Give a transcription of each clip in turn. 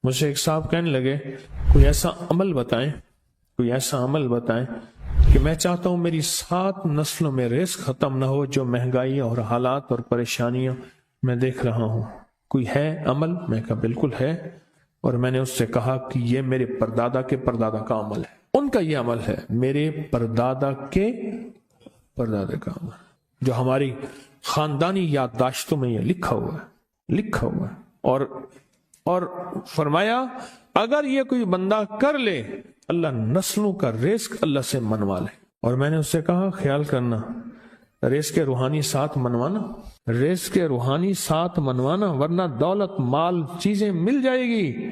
مجھ سے ایک صاحب کہنے لگے کوئی ایسا عمل بتائیں، کوئی ایسا عمل بتائیں کہ میں چاہتا ہوں میری 7 نسلوں میں رزق ختم نہ ہو، جو مہنگائی اور حالات اور پریشانیاں میں دیکھ رہا ہوں، کوئی ہے عمل؟ میں کہا بالکل ہے، اور میں نے اس سے کہا کہ یہ میرے پردادا کے پردادا کا عمل ہے، ان کا یہ عمل ہے، میرے پردادا کے پردادا کا عمل، جو ہماری خاندانی یادداشتوں میں یہ لکھا ہوا ہے، اور فرمایا اگر یہ کوئی بندہ کر لے اللہ نسلوں کا رزق اللہ سے منوا لے۔ اور میں نے اس سے کہا خیال کرنا، رزق کے روحانی ساتھ منوانا، رزق کے روحانی ساتھ منوانا، ورنہ دولت مال چیزیں مل جائے گی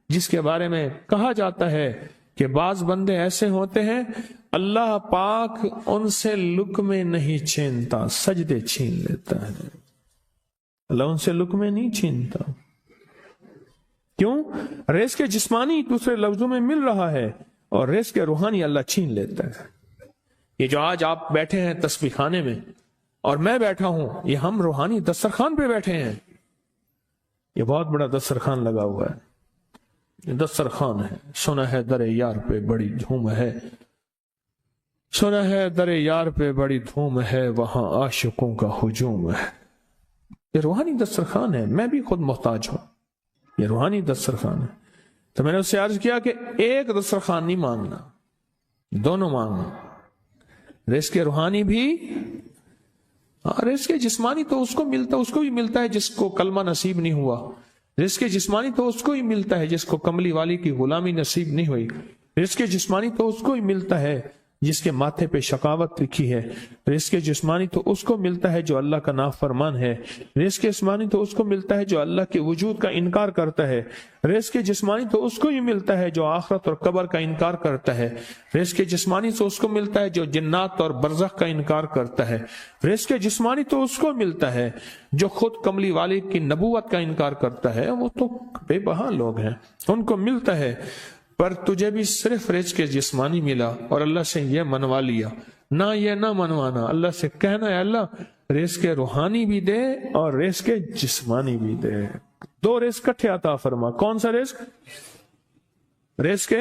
جس کے بارے میں کہا جاتا ہے کہ بعض بندے ایسے ہوتے ہیں اللہ پاک ان سے لقمے نہیں چھینتا، سجدے چھین لیتا ہے، اللہ ان سے لقمے نہیں چھینتا۔ کیوں؟ رزق جسمانی دوسرے لفظوں میں مل رہا ہے، اور رزق روحانی اللہ چھین لیتا ہے۔ یہ جو آج آپ بیٹھے ہیں تسبیح خانے میں اور میں بیٹھا ہوں، یہ ہم روحانی دسترخوان پہ بیٹھے ہیں، یہ بہت بڑا دسترخوان لگا ہوا ہے، یہ دسترخوان ہے۔ سنا ہے در یار پہ بڑی دھوم ہے، سنا ہے در یار پہ بڑی دھوم ہے، وہاں عاشقوں کا ہجوم ہے۔ یہ روحانی دسترخوان ہے، میں بھی خود محتاج ہوں، یہ روحانی دسترخوان ہے۔ تو میں نے اس سے عرض کیا کہ ایک دسترخوان نہیں مانگنا، دونوں مانگنا، رزق روحانی بھی، رزق جسمانی تو اس کو بھی ملتا ہے جس کو کلمہ نصیب نہیں ہوا، رزق جسمانی تو اس کو ہی ملتا ہے جس کو کملی والی کی غلامی نصیب نہیں ہوئی، رزق جسمانی تو اس کو ہی ملتا ہے جس کے ماتھے پہ شقاوت لکھی ہے، رزق جسمانی تو اس کو ملتا ہے جو اللہ کا نافرمان ہے، رزق جسمانی تو اس کو ملتا ہے جو اللہ کے وجود کا انکار کرتا ہے، رزق جسمانی تو اس کو ہی ملتا ہے جو آخرت اور قبر کا انکار کرتا ہے، رزق جسمانی تو اس کو ملتا ہے جو جنات اور برزخ کا انکار کرتا ہے، رزق جسمانی تو اس کو ملتا ہے جو خود کملی والی کی نبوت کا انکار کرتا ہے، وہ تو بے بہا لوگ ہیں، ان کو ملتا ہے۔ پر تجھے بھی صرف رزق جسمانی ملا اور اللہ سے یہ منوا لیا، نہ یہ نہ منوانا، اللہ سے کہنا ہے اللہ رزق روحانی بھی دے اور رزق جسمانی بھی دے، 2 رزق کٹھے عطا فرما۔ کون سا رزق؟ رزق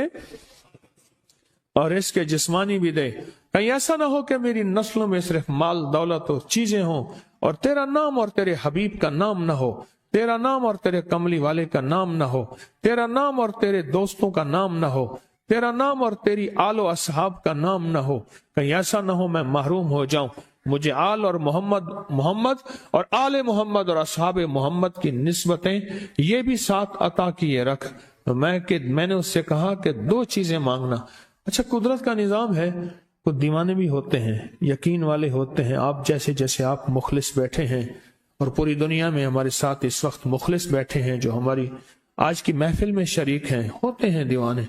اور رزق جسمانی بھی دے۔ کہیں ایسا نہ ہو کہ میری نسلوں میں صرف مال دولت اور چیزیں ہوں اور تیرا نام اور تیرے حبیب کا نام نہ ہو، تیرا نام اور تیرے کملی والے کا نام نہ ہو، تیرا نام اور تیرے دوستوں کا نام نہ ہو، تیرا نام اور تیری آل و اصحاب کا نام نہ ہو، کہیں ایسا نہ ہو میں محروم ہو جاؤں۔ مجھے آل اور محمد اور آل محمد اور اصحاب محمد کی نسبتیں یہ بھی ساتھ عطا کیے رکھ۔ میں نے اس سے کہا کہ 2 چیزیں مانگنا۔ اچھا قدرت کا نظام ہے، کچھ دیوانے بھی ہوتے ہیں، یقین والے ہوتے ہیں، آپ جیسے آپ مخلص بیٹھے ہیں، اور پوری دنیا میں ہمارے ساتھ اس وقت مخلص بیٹھے ہیں جو ہماری آج کی محفل میں شریک ہیں، ہوتے ہیں دیوانے۔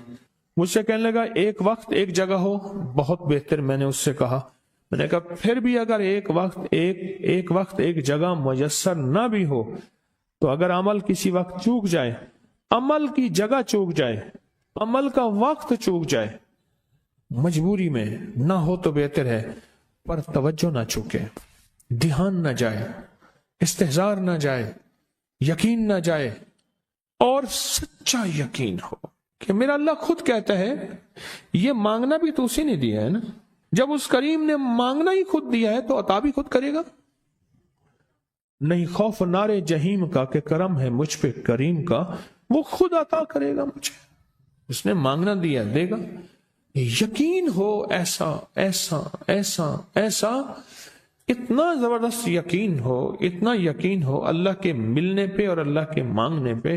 مجھ سے کہنے لگا ایک وقت ایک جگہ ہو بہت بہتر۔ میں نے اس سے کہا، میں نے کہا پھر بھی اگر ایک وقت ایک جگہ میسر نہ بھی ہو تو اگر عمل کسی وقت چوک جائے، عمل کی جگہ چوک جائے، عمل کا وقت چوک جائے، مجبوری میں نہ ہو تو بہتر ہے، پر توجہ نہ چوکے، دھیان نہ جائے، استحضار نہ جائے، یقین نہ جائے، اور سچا یقین ہو کہ میرا اللہ خود کہتا ہے یہ مانگنا بھی تو اسی نے دیا ہے نا، جب اس کریم نے مانگنا ہی خود دیا ہے تو عطا بھی خود کرے گا۔ نہیں خوف نارے جہیم کا کہ کرم ہے مجھ پہ کریم کا، وہ خود عطا کرے گا مجھے، اس نے مانگنا دیا دے گا۔ یقین ہو ایسا ایسا ایسا ایسا، اتنا زبردست یقین ہو، اتنا یقین ہو اللہ کے ملنے پہ اور اللہ کے مانگنے پہ،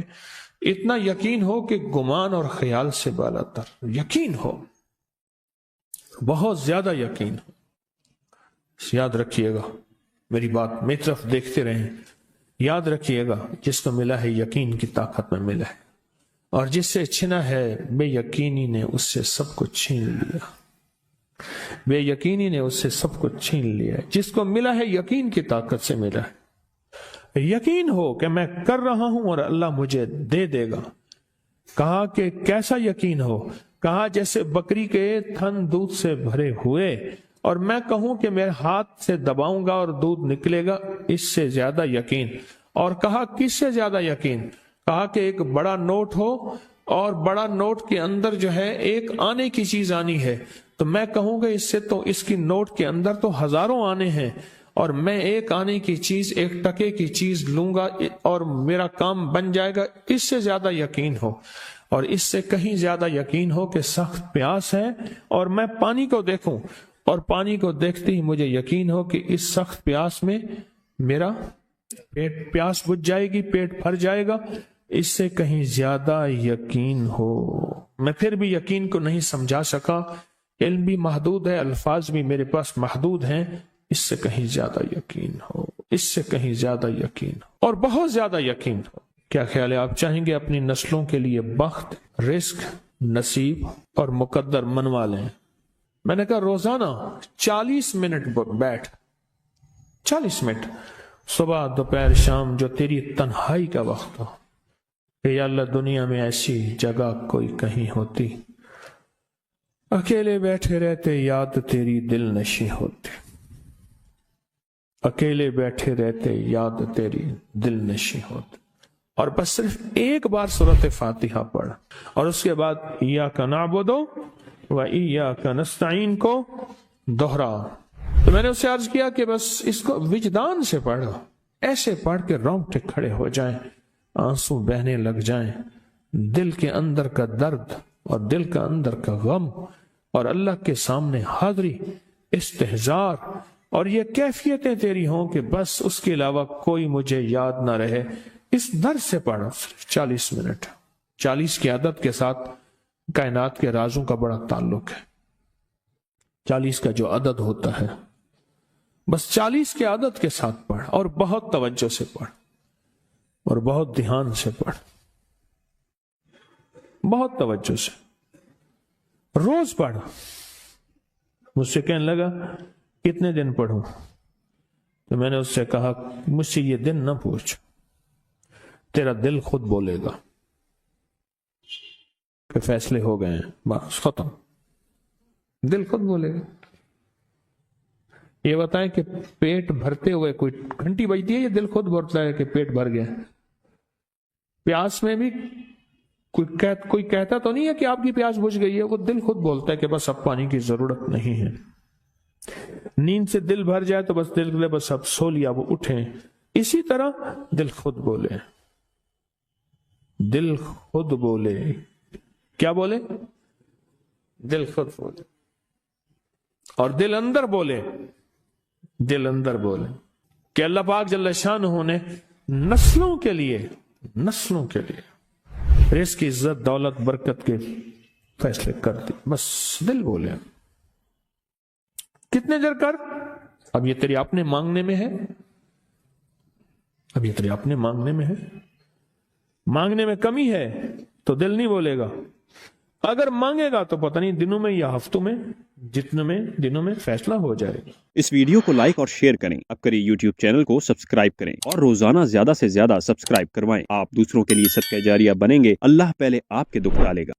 اتنا یقین ہو کہ گمان اور خیال سے بالا تر یقین ہو، بہت زیادہ یقین ہو۔ یاد رکھیے گا میری بات، میری طرف دیکھتے رہیں، یاد رکھیے گا جس کو ملا ہے یقین کی طاقت میں ملا ہے، اور جس سے چھنا ہے بے یقینی نے اس سے سب کچھ چھین لیا، بے یقینی نے اس سے سب کچھ چھین لیا۔ جس کو ملا ہے یقین کی طاقت سے ملا ہے، یقین ہو کہ میں کر رہا ہوں اور اللہ مجھے دے دے گا۔ کہا کہ کیسا یقین ہو؟ کہا جیسے بکری کے تھن دودھ سے بھرے ہوئے اور میں کہوں کہ میرے ہاتھ سے دباؤں گا اور دودھ نکلے گا، اس سے زیادہ یقین۔ اور کہا کس سے زیادہ یقین؟ کہا کہ ایک بڑا نوٹ ہو اور بڑا نوٹ کے اندر جو ہے ایک آنے کی چیز آنی ہے، تو میں کہوں گا اس سے تو اس کی نوٹ کے اندر تو ہزاروں آنے ہیں، اور میں ایک آنے کی چیز، ایک ٹکے کی چیز لوں گا اور میرا کام بن جائے گا۔ اس سے زیادہ یقین ہو، اور اس سے کہیں زیادہ یقین ہو کہ سخت پیاس ہے اور میں پانی کو دیکھوں، اور پانی کو دیکھتے ہی مجھے یقین ہو کہ اس سخت پیاس میں میرا پیاس بجھ جائے گی، پیٹ بھر جائے گا، اس سے کہیں زیادہ یقین ہو۔ میں پھر بھی یقین کو نہیں سمجھا سکا، علم بھی محدود ہے، الفاظ بھی میرے پاس محدود ہیں، اس سے کہیں زیادہ یقین ہو، اس سے کہیں زیادہ یقین ہو، اور بہت زیادہ یقین ہو۔ کیا خیال ہے؟ آپ چاہیں گے اپنی نسلوں کے لیے بخت، رزق، نصیب اور مقدر منوا لیں؟ میں نے کہا روزانہ 40 منٹ بیٹھ، 40 منٹ صبح دوپہر شام، جو تیری تنہائی کا وقت ہو، کہ یا اللہ دنیا میں ایسی جگہ کوئی کہیں ہوتی، اکیلے بیٹھے رہتے یاد تیری دل نشی ہوتی، اکیلے بیٹھے رہتے یاد تیری دل نشی ہوتی، اور بس صرف ایک بار سورۃ فاتحہ پڑھ، اور اس کے بعد ایاک نعبد و ایاک نستعین کو دوہرا۔ تو میں نے اسے عرض کیا کہ بس اس کو وجدان سے پڑھو، ایسے پڑھ کے رونگٹے کھڑے ہو جائیں، آنسو بہنے لگ جائیں، دل کے اندر کا درد اور دل کا اندر کا غم اور اللہ کے سامنے حاضری، استحضار، اور یہ کیفیتیں تیری ہوں کہ بس اس کے علاوہ کوئی مجھے یاد نہ رہے۔ اس درد سے پڑھو، صرف 40 منٹ۔ 40 کی عدد کے ساتھ کائنات کے رازوں کا بڑا تعلق ہے۔ 40 کا جو عدد ہوتا ہے، بس 40 کے عدد کے ساتھ پڑھ، اور بہت توجہ سے پڑھ، اور بہت دھیان سے پڑھ، بہت توجہ سے، روز پڑھ۔ مجھ سے کہنے لگا کتنے دن پڑھوں؟ تو میں نے اس سے کہا مجھ سے یہ دن نہ پوچھ، تیرا دل خود بولے گا کہ فیصلے ہو گئے ہیں، بس ختم، دل خود بولے گا۔ یہ بتائیں کہ پیٹ بھرتے ہوئے کوئی گھنٹی بجتی ہے، یہ دل خود بولتا ہے کہ پیٹ بھر گیا۔ پیاس میں بھی کوئی کہتا تو نہیں ہے کہ آپ کی پیاس بجھ گئی ہے، وہ دل خود بولتا ہے کہ بس اب پانی کی ضرورت نہیں ہے۔ نیند سے دل بھر جائے تو بس دل کے بس اب سو لیا، وہ اٹھیں۔ اسی طرح دل خود بولے، دل خود بولے، کیا بولے؟ دل خود بولے، اور دل اندر بولے، دل اندر بولے کہ اللہ پاک جل شانہ نے نسلوں کے لیے رزق، عزت، دولت، برکت کے فیصلے کر دی، بس دل بولے۔ کتنے دیر کر؟ اب یہ تیری اپنے مانگنے میں ہے، اب یہ تیری اپنے مانگنے میں ہے۔ مانگنے میں کمی ہے تو دل نہیں بولے گا، اگر مانگے گا تو پتہ نہیں دنوں میں یا ہفتوں میں، جتنے دنوں میں فیصلہ ہو جائے گا۔ اس ویڈیو کو لائک اور شیئر کریں، اب کریں یوٹیوب چینل کو سبسکرائب کریں، اور روزانہ زیادہ سے زیادہ سبسکرائب کروائیں۔ آپ دوسروں کے لیے صدقہ جاریہ بنیں گے، اللہ پہلے آپ کے دکھ ڈالے گا۔